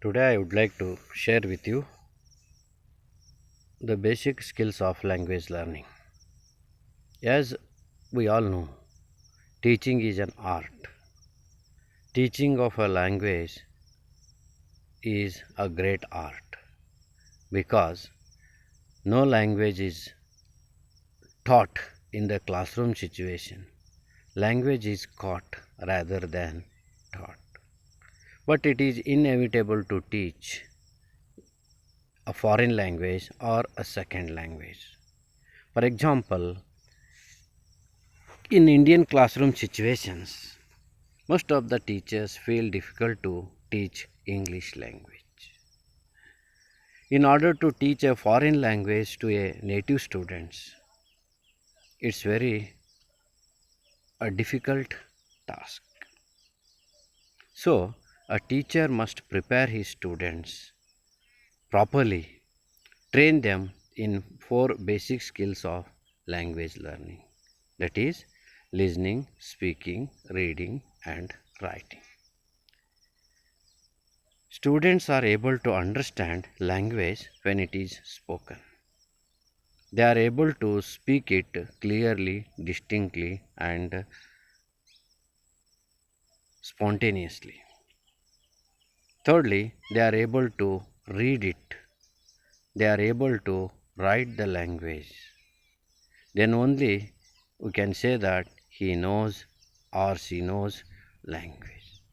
Today I would like to share with you the basic skills of language learning. As we all know, teaching is an art. Teaching of a language is a great art because no language is taught in the classroom situation. Language is caught rather than taught. But it is inevitable to teach a foreign language or a second language. For example, in Indian classroom situations, most of the teachers feel difficult to teach English language. In order to teach a foreign language to a native students, it's very a difficult task. So, a teacher must prepare his students properly, train them in four basic skills of language learning. That is listening, speaking, reading and writing. Students are able to understand language when it is spoken. They are able to speak it clearly, distinctly and spontaneously. Thirdly, they are able to read it. They are able to write the language. Then only we can say that he knows or she knows language.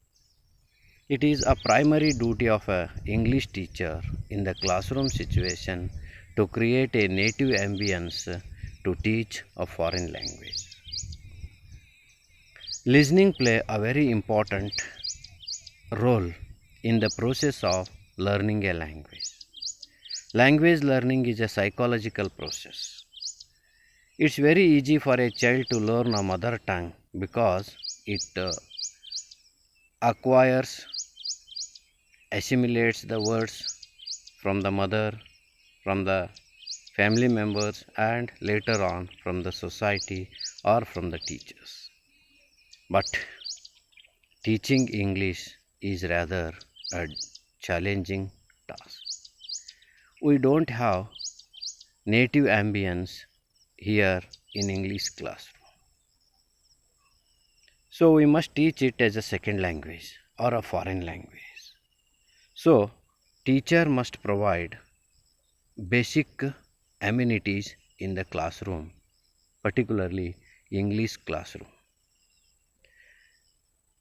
It is a primary duty of an English teacher in the classroom situation to create a native ambience to teach a foreign language. Listening play a very important role in the process of learning a language. Language learning is a psychological process. It's very easy for a child to learn a mother tongue because it acquires, assimilates the words from the mother, from the family members, and later on from the society or from the teachers. But teaching English is rather a challenging task. We don't have native ambience here in English classroom. So we must teach it as a second language or a foreign language. So teacher must provide basic amenities in the classroom, particularly English classroom.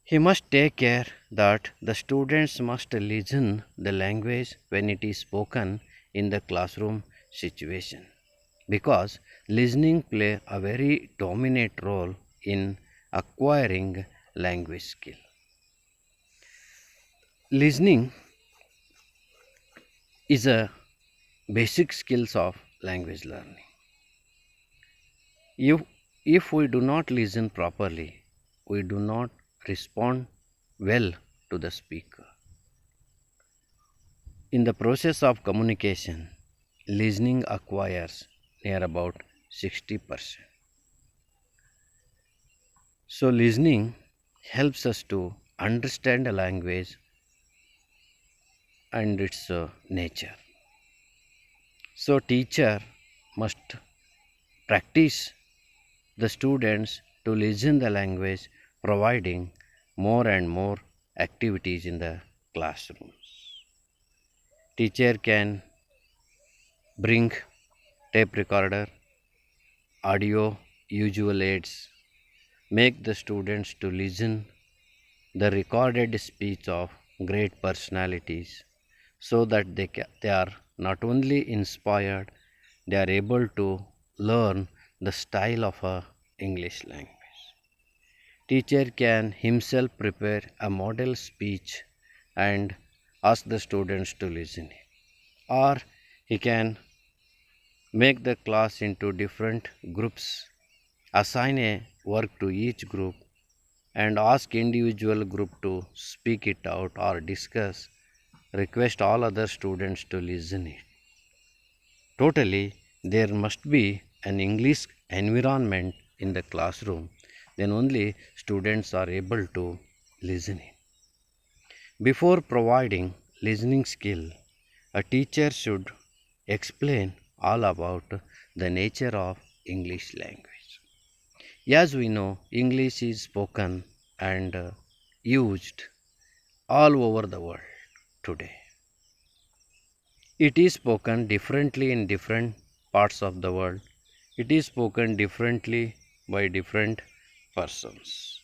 He must take care that the students must listen the language when it is spoken in the classroom situation, because listening play a very dominant role in acquiring language skill. Listening is a basic skills of language learning. If we do not listen properly, we do not respond well to the speaker. In the process of communication, listening acquires near about 60%. So listening helps us to understand a language and its nature. So teacher must practice the students to listen the language, providing more and more activities in the classrooms. Teacher can bring tape recorder, audio, usual aids, make the students to listen the recorded speech of great personalities, so that they are not only inspired, they are able to learn the style of a English language. Teacher can himself prepare a model speech and ask the students to listen, or he can make the class into different groups, assign a work to each group and ask individual group to speak it out or discuss, request all other students to listen it. Totally, there must be an English environment in the classroom, then only students are able to listen it. Before providing listening skill, a teacher should explain all about the nature of English language. As we know, English is spoken and used all over the world today. It is spoken differently in different parts of the world. It is spoken differently by different persons.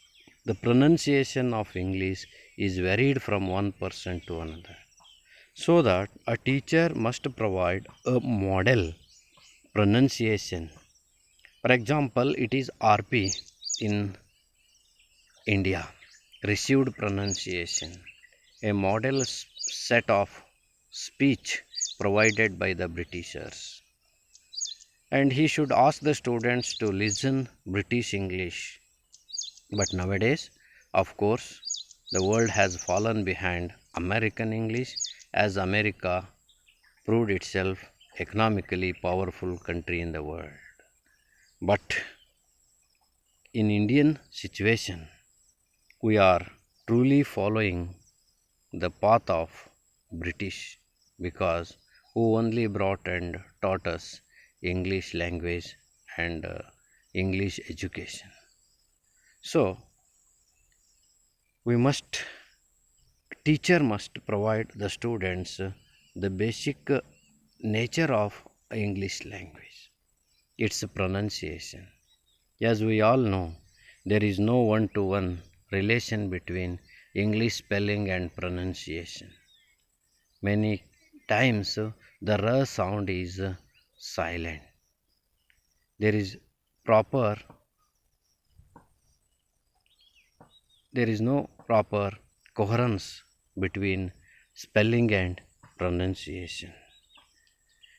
The pronunciation of English is varied from one person to another. So that a teacher must provide a model pronunciation. For example, it is RP in India, received pronunciation, a model set of speech provided by the Britishers. And he should ask the students to listen British English. But nowadays, of course, the world has fallen behind American English as America proved itself economically powerful country in the world. But in Indian situation, we are truly following the path of British because who only brought and taught us English language and English education. So teacher must provide the students the basic nature of English language, its pronunciation. As we all know, there is no one-to-one relation between English spelling and pronunciation. Many times the R sound is silent. There is no proper coherence between spelling and pronunciation.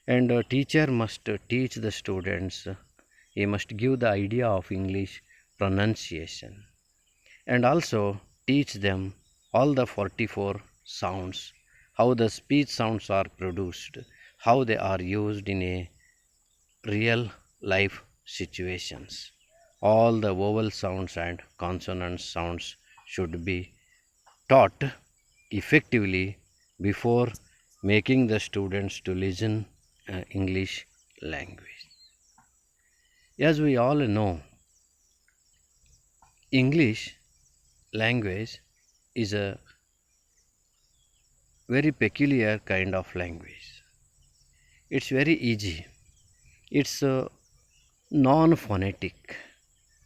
And a teacher must teach the students, he must give the idea of English pronunciation and also teach them all the 44 sounds, how the speech sounds are produced, how they are used in a real life situations. All the vowel sounds and consonant sounds should be taught effectively before making the students to listen English language. As we all know, English language is a very peculiar kind of language. It's very easy. It's non-phonetic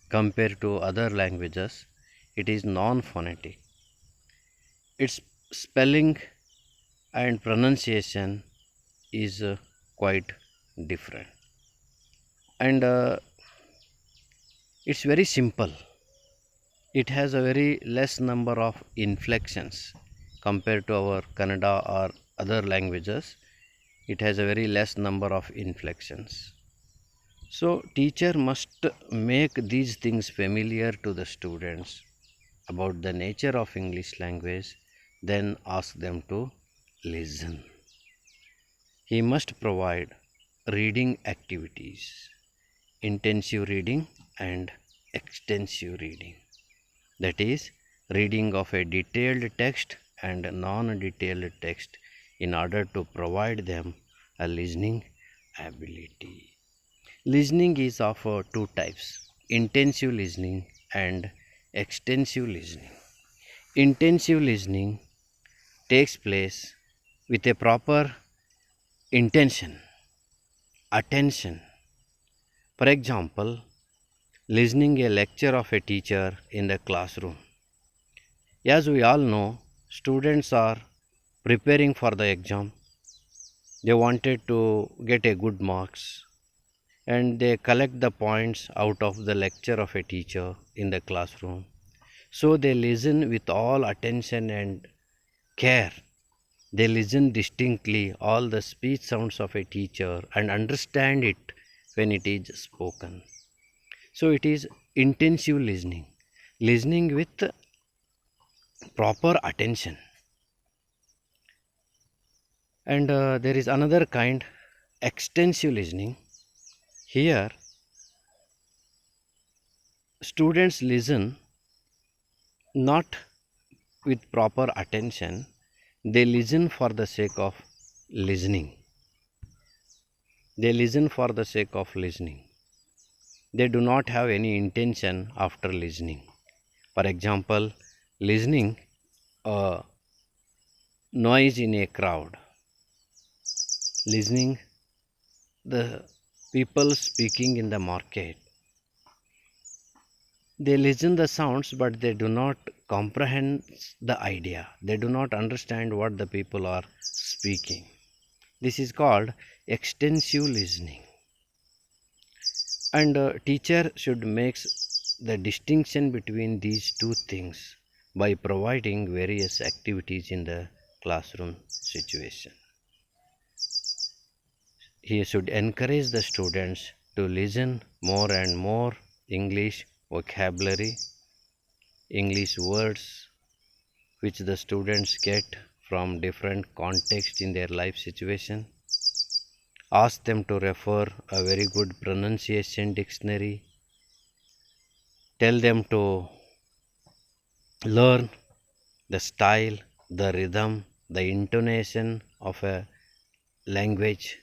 compared to other languages. It is non-phonetic. Its spelling and pronunciation is quite different, and it's very simple. It has a very less number of inflections compared to our Kannada or other languages. It has a very less number of inflections. So teacher must make these things familiar to the students about the nature of English language, then ask them to listen. He must provide reading activities, intensive reading and extensive reading. That is, reading of a detailed text and non-detailed text in order to provide them a listening ability. Listening is of two types, intensive listening and extensive listening. Intensive listening takes place with a proper intention, attention. For example, listening a lecture of a teacher in the classroom. As we all know, students are preparing for the exam. They wanted to get a good marks and they collect the points out of the lecture of a teacher in the classroom. So they listen with all attention and care. They listen distinctly all the speech sounds of a teacher and understand it when it is spoken. So it is intensive listening, listening with proper attention. And there is another kind, extensive listening. Here students listen not with proper attention, They listen for the sake of listening. They listen for the sake of listening. They do not have any intention after listening. For example, listening a noise in a crowd, listening the people speaking in the market. They listen the sounds, but they do not comprehend the idea. They do not understand what the people are speaking. This is called extensive listening. And a teacher should make the distinction between these two things by providing various activities in the classroom situation. He should encourage the students to listen more and more English vocabulary, English words which the students get from different contexts in their life situation. Ask them to refer a very good pronunciation dictionary. Tell them to learn the style, the rhythm, the intonation of a language.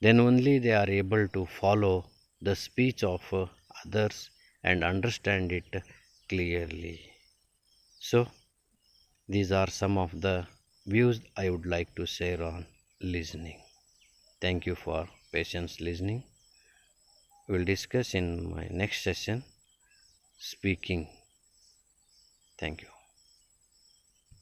Then only they are able to follow the speech of others and understand it clearly. So, these are some of the views I would like to share on listening. Thank you for patience listening. We will discuss in my next session speaking. Thank you.